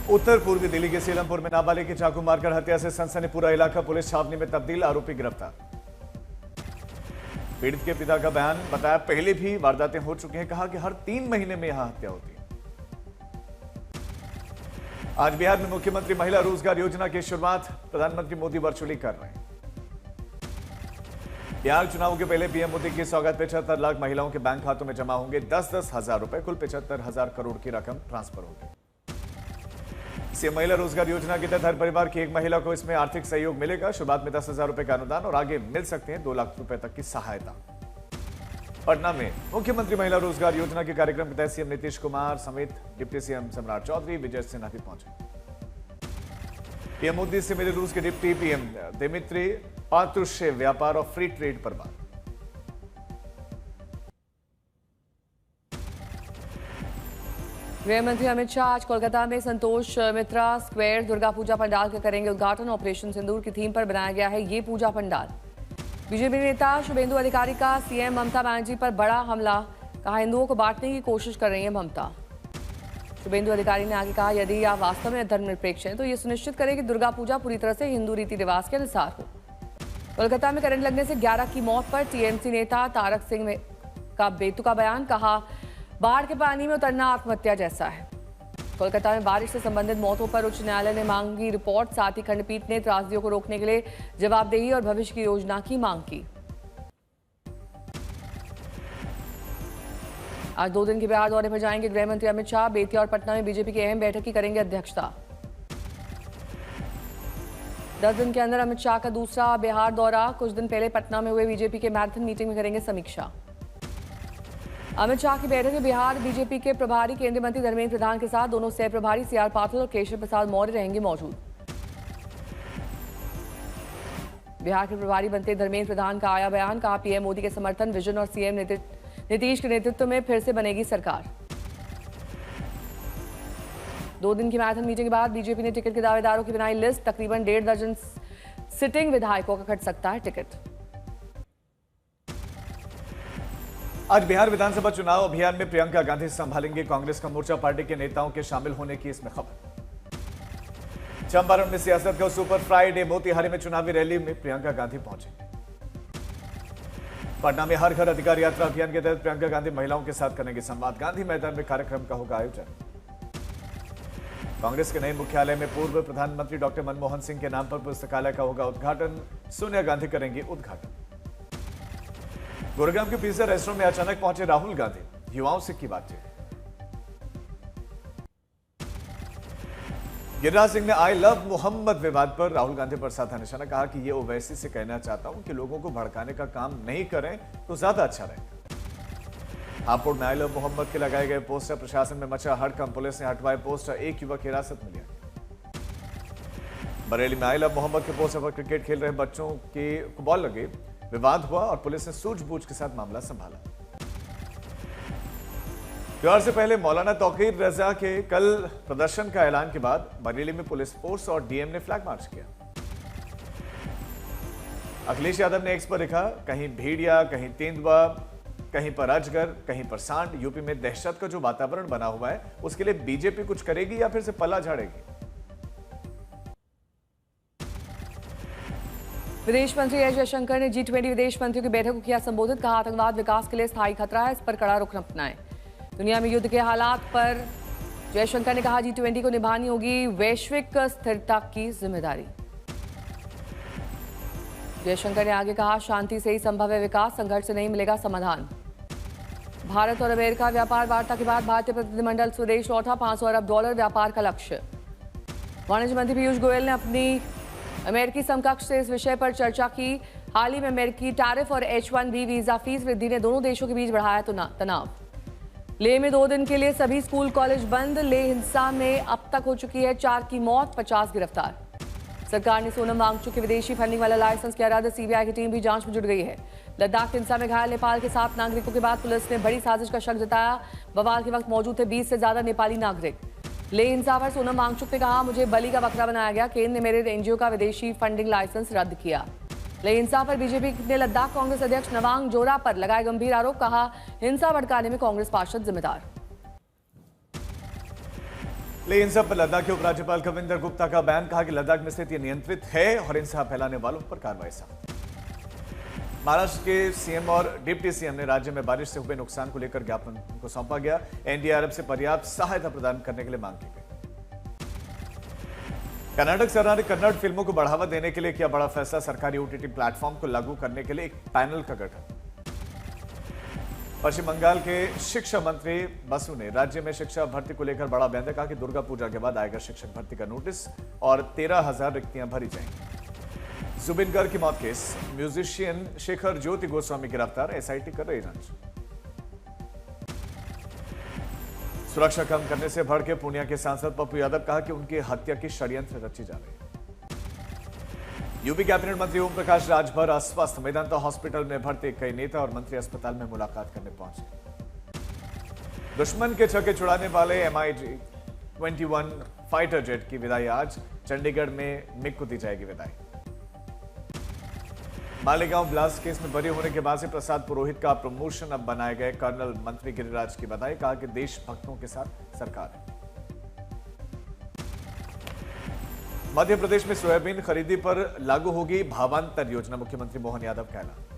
उत्तर पूर्वी दिल्ली के सीलमपुर में नाबालिग की चाकू मारकर हत्या से सनसनी पूरा इलाका पुलिस छावनी में तब्दील, आरोपी गिरफ्तार। पीड़ित के पिता का बयान, बताया पहले भी वारदातें हो चुकी हैं, कहा कि हर 3 महीने में यहां हत्या होती है। आज बिहार में मुख्यमंत्री महिला रोजगार योजना की शुरुआत प्रधानमंत्री मोदी वर्चुअली कर रहे हैं। बिहार चुनावों के पहले पीएम मोदी की सौगात 75 लाख महिलाओं के बैंक खातों में जमा होंगे। 10-10 हजार रुपए, कुल 75,000 करोड़ की रकम ट्रांसफर होगी। सीएम महिला रोजगार योजना के तहत हर परिवार की एक महिला को इसमें आर्थिक सहयोग मिलेगा। शुरुआत में 10,000 रुपए का अनुदान और आगे मिल सकते हैं 2 लाख रुपए तक की सहायता। पटना में मुख्यमंत्री महिला रोजगार योजना के कार्यक्रम के तहत सीएम नीतीश कुमार समेत डिप्टी सीएम सम्राट चौधरी, विजय सिन्हा भी पहुंचे। पीएम मोदी से मिले रूस के डिप्टी पीएम दिमित्री पात्रुशेव व्यापार और फ्री ट्रेड पर बात। गृह मंत्री अमित शाह आज कोलकाता में संतोष मित्रा स्क्वायर दुर्गा पूजा पंडाल का करेंगे उद्घाटन। ऑपरेशन सिंदूर की थीम पर बनाया गया है ये पूजा पंडाल। बीजेपी नेता शुभेंदु अधिकारी का सीएम ममता बनर्जी पर बड़ा हमला, कहा हिंदुओं को बांटने की कोशिश कर रही है ममता। शुभेंदु अधिकारी ने आगे कहा, यदि आप वास्तव में धर्मनिरपेक्ष हैं तो ये सुनिश्चित करें कि दुर्गा पूजा पूरी तरह से हिंदू रीति रिवाज के अनुसार हो। कोलकाता में करंट लगने से 11 की मौत पर टीएमसी नेता तारक सिंह का बेतुका बयान, कहा बाढ़ के पानी में उतरना आत्महत्या जैसा है। कोलकाता में बारिश से संबंधित मौतों पर उच्च न्यायालय ने मांगी रिपोर्ट। साथ ही खंडपीठ ने त्रासदियों को रोकने के लिए जवाबदेही और भविष्य की योजना की मांग की। आज 2 दिन के बिहार दौरे पर जाएंगे गृह मंत्री अमित शाह। बेतिया और पटना में बीजेपी की अहम बैठक की करेंगे अध्यक्षता। 10 दिन के अंदर अमित शाह का दूसरा बिहार दौरा। कुछ दिन पहले पटना में हुए बीजेपी के मैराथन मीटिंग में करेंगे समीक्षा। अमित शाह की बैठक में बिहार बीजेपी के प्रभारी केंद्रीय मंत्री धर्मेंद्र प्रधान के साथ दोनों सह प्रभारी सीआर पाटिल और केशव प्रसाद मौर्य रहेंगे मौजूद। बिहार के प्रभारी बनते धर्मेंद्र प्रधान का आया बयान, कहा पीएम मोदी के समर्थन, विजन और सीएम नीतीश के नेतृत्व में फिर से बनेगी सरकार। 2 दिन की मैराथन मीटिंग के बाद बीजेपी ने टिकट के दावेदारों की बनाई लिस्ट। तकरीबन 1.5 दर्जन सिटिंग विधायकों का कट सकता है टिकट। आज बिहार विधानसभा चुनाव अभियान में प्रियंका गांधी संभालेंगे कांग्रेस का मोर्चा। पार्टी के नेताओं के शामिल होने की इसमें खबर। चंपारण में सियासत का सुपर फ्राइडे, मोतिहारी में चुनावी रैली में प्रियंका गांधी पहुंचेंगे। पटना में हर घर अधिकार यात्रा अभियान के तहत प्रियंका गांधी महिलाओं के साथ करेंगे संवाद। गांधी मैदान में कार्यक्रम का होगा आयोजन। कांग्रेस के नए मुख्यालय में पूर्व प्रधानमंत्री डॉक्टर मनमोहन सिंह के नाम पर पुस्तकालय का होगा उद्घाटन। सोनिया गांधी करेंगी उद्घाटन। गुरुग्राम के पिज्जा रेस्टोरेंट में अचानक पहुंचे राहुल गांधी, युवाओं से की बातचीत। गिरिराज सिंह ने आई लव मोहम्मद विवाद पर राहुल गांधी पर साधा निशाना, कहा कि ये ओवैसी से कहना चाहता हूं कि लोगों को भड़काने का काम नहीं करें तो ज्यादा अच्छा रहेगा। हापुड़ में आई लव मोहम्मद के लगाए गए पोस्टर, प्रशासन में मचा हड़कंप, पुलिस ने हटवाए पोस्टर, एक युवक हिरासत में लिया। बरेली में आई लव मोहम्मद के पोस्टर पर क्रिकेट खेल रहे बच्चों के बॉल लगे, विवाद हुआ और पुलिस ने सूझबूझ के साथ मामला संभाला। त्योहार से पहले मौलाना तौकीर रजा के कल प्रदर्शन का ऐलान के बाद बरेली में पुलिस फोर्स और डीएम ने फ्लैग मार्च किया। अखिलेश यादव ने एक्स पर लिखा, कहीं भेड़िया, कहीं तेंदुआ, कहीं पर अजगर, कहीं पर सांड। यूपी में दहशत का जो वातावरण बना हुआ है उसके लिए बीजेपी कुछ करेगी या फिर से पल्ला झाड़ेगी? विदेश मंत्री एस जयशंकर ने G20 विदेश मंत्रियों की बैठक को किया संबोधित, कहा आतंकवाद विकास के लिए स्थायी खतरा है, इस पर कड़ा रुख अपनाएं। दुनिया में युद्ध के हालात पर जयशंकर ने कहा G20 को निभानी होगी वैश्विक स्थिरता की जिम्मेदारी। जयशंकर ने आगे कहा, शांति से ही संभव है विकास, संघर्ष से नहीं मिलेगा समाधान। भारत और अमेरिका व्यापार वार्ता के बाद भारतीय प्रतिनिधिमंडल स्वदेश लौटा, $500 अरब व्यापार का लक्ष्य। वाणिज्य मंत्री पीयूष गोयल ने अपनी अमेरिकी समकक्ष से इस विषय पर चर्चा की। हाल ही में अमेरिकी टैरिफ और H-1B वीजा फीस वृद्धि ने दोनों देशों के बीच बढ़ाया तनाव। लेह में 2 दिन के लिए सभी स्कूल कॉलेज बंद। लेह हिंसा में अब तक हो चुकी है 4 की मौत, 50 गिरफ्तार। सरकार ने सोनम वांगचुक के विदेशी फंडिंग वाला लाइसेंस किया रद्द। सीबीआई की टीम भी जांच में जुट गई है। लद्दाख हिंसा में घायल नेपाल के 7 नागरिकों के बाद पुलिस ने बड़ी साजिश का शक जताया। बवाल के वक्त मौजूद थे 20 से ज्यादा नेपाली नागरिक। लेह हिंसा पर सोनम वांगचुक ने कहा, मुझे बलि का बकरा बनाया गया, केंद्र ने मेरे एनजीओ का विदेशी फंडिंग लाइसेंस रद्द किया। लेह हिंसा पर बीजेपी ने लद्दाख कांग्रेस अध्यक्ष नवांग जोरा पर लगाए गंभीर आरोप, कहा हिंसा भड़काने में कांग्रेस पार्षद जिम्मेदार। लेकिन इन सब पर लद्दाख के उपराज्यपाल कविंदर गुप्ता का बयान, कहा कि लद्दाख में स्थिति नियंत्रित है और हिंसा फैलाने वालों पर कार्रवाई साफ। महाराष्ट्र के सीएम और डिप्टी सीएम ने राज्य में बारिश से हुए नुकसान को लेकर ज्ञापन को सौंपा गया। एनडीआरएफ से पर्याप्त सहायता प्रदान करने के लिए मांग की गई। कर्नाटक सरकार ने कन्नड़ फिल्मों को बढ़ावा देने के लिए किया बड़ा फैसला, सरकारी ओटीटी प्लेटफॉर्म को लागू करने के लिए एक पैनल का गठन। पश्चिम बंगाल के शिक्षा मंत्री बसु ने राज्य में शिक्षा भर्ती को लेकर बड़ा बयान दिया, कहा कि दुर्गा पूजा के बाद आएगा शिक्षक भर्ती का नोटिस और 13,000 रिक्तियां भरी जाएंगी। जुबिन गर्ग की मौत केस, म्यूजिशियन शेखर ज्योति गोस्वामी गिरफ्तार, एसआईटी कर रही जांच। सुरक्षा कम करने से भड़के पूर्णिया के सांसद पप्पू यादव, कहा कि उनकी हत्या की षड्यंत्र रची जा रही है। यूपी कैबिनेट मंत्री ओम प्रकाश राजभर अस्वस्थ, मेदांता हॉस्पिटल में भर्ती कई नेता और मंत्री अस्पताल में मुलाकात करने पहुंचे। दुश्मन के छक्के छुड़ाने वाले MiG-21 फाइटर जेट की विदाई आज, चंडीगढ़ में मिग को दी जाएगी विदाई। मालेगांव ब्लास्ट केस में बरी होने के बाद से प्रसाद पुरोहित का प्रमोशन अब बनाए गए कर्नल, मंत्री गिरिराज की बधाई, कहा कि देशभक्तों के साथ सरकार है। मध्य प्रदेश में सोयाबीन खरीदी पर लागू होगी भावांतर योजना, मुख्यमंत्री मोहन यादव का ऐलान।